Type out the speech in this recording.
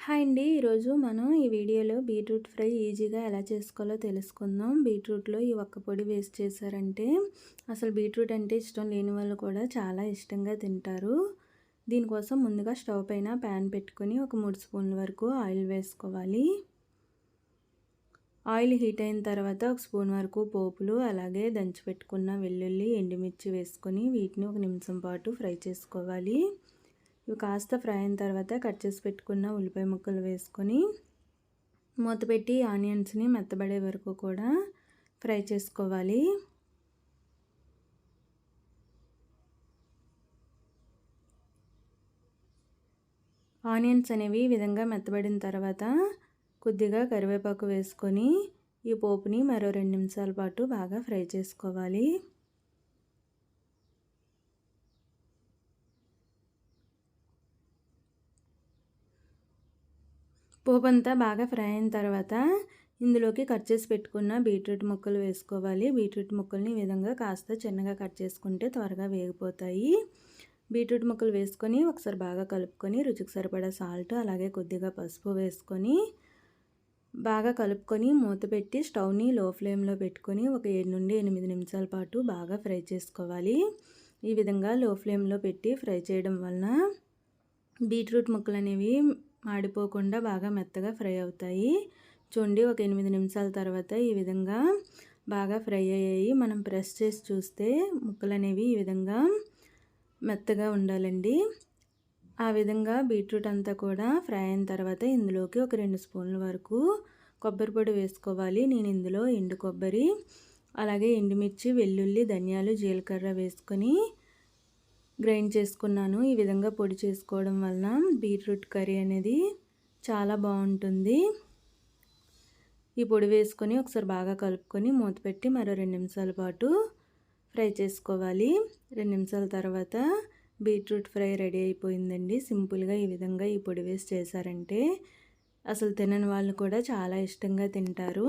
Hi అండి. ఈరోజు మనం ఈ వీడియోలో బీట్రూట్ ఫ్రై ఈజీగా ఎలా చేసుకోవాలో తెలుసుకుందాం. బీట్రూట్‌లో ఈ ఒక్క పొడి వేస్ట్ చేశారంటే అసలు బీట్రూట్ అంటే ఇష్టం లేని వాళ్ళు కూడా చాలా ఇష్టంగా తింటారు. దీనికోసం ముందుగా స్టవ్ పైన ప్యాన్ పెట్టుకొని ఒక 3 స్పూన్ల వరకు ఆయిల్ వేసుకోవాలి. ఆయిల్ హీట్ అయిన తర్వాత ఒక స్పూన్ వరకు పోపులు, అలాగే దంచి పెట్టుకున్న వెల్లుల్లి, ఎండుమిర్చి వేసుకొని వీటిని ఒక నిమిషం పాటు ఫ్రై చేసుకోవాలి. ఇవి కాస్త ఫ్రై అయిన తర్వాత కట్ చేసి పెట్టుకున్న ఉల్లిపాయ ముక్కలు వేసుకొని మూత పెట్టి ఆనియన్స్ని మెత్తబడే వరకు కూడా ఫ్రై చేసుకోవాలి. ఆనియన్స్ అనేవి ఈ విధంగా మెత్తబడిన తర్వాత కొద్దిగా కరివేపాకు వేసుకొని ఈ పోపుని మరో 2 నిమిషాల పాటు బాగా ఫ్రై చేసుకోవాలి. పోపు అంతా బాగా ఫ్రై అయిన తర్వాత ఇందులోకి కట్ చేసి పెట్టుకున్న బీట్రూట్ ముక్కలు వేసుకోవాలి. బీట్రూట్ ముక్కల్ని ఈ విధంగా కాస్త చిన్నగా కట్ చేసుకుంటే త్వరగా వేగిపోతాయి. బీట్రూట్ ముక్కలు వేసుకొని ఒకసారి బాగా కలుపుకొని రుచికి సరిపడా సాల్ట్, అలాగే కొద్దిగా పసుపు వేసుకొని బాగా కలుపుకొని మూత పెట్టి స్టవ్ని లో ఫ్లేమ్లో పెట్టుకొని ఒక 7 నుండి 8 నిమిషాల పాటు బాగా ఫ్రై చేసుకోవాలి. ఈ విధంగా లో ఫ్లేమ్లో పెట్టి ఫ్రై చేయడం వలన బీట్రూట్ ముక్కలు అనేవి మాడిపోకుండా బాగా మెత్తగా ఫ్రై అవుతాయి. చూడండి, ఒక 8 నిమిషాల తర్వాత ఈ విధంగా బాగా ఫ్రై అయ్యాయి. మనం ప్రెస్ చేసి చూస్తే ముక్కలు అనేవి ఈ విధంగా మెత్తగా ఉండాలండి. ఆ విధంగా బీట్రూట్ అంతా కూడా ఫ్రై అయిన తర్వాత ఇందులోకి ఒక 2 స్పూన్ల వరకు కొబ్బరి పొడి వేసుకోవాలి. నేను ఇందులో ఎండు కొబ్బరి, అలాగే ఎండుమిర్చి, వెల్లుల్లి, ధనియాలు, జీలకర్ర వేసుకొని గ్రైండ్ చేసుకున్నాను. ఈ విధంగా పొడి చేసుకోవడం వలన బీట్రూట్ కర్రీ అనేది చాలా బాగుంటుంది. ఈ పొడి వేసుకొని ఒకసారి బాగా కలుపుకొని మూత పెట్టి మరో 2 నిమిషాల పాటు ఫ్రై చేసుకోవాలి. 2 నిమిషాల తర్వాత బీట్రూట్ ఫ్రై రెడీ అయిపోయిందండి. సింపుల్గా ఈ విధంగా ఈ పొడి వేసి చేశారంటే అసలు తినని వాళ్ళు కూడా చాలా ఇష్టంగా తింటారు.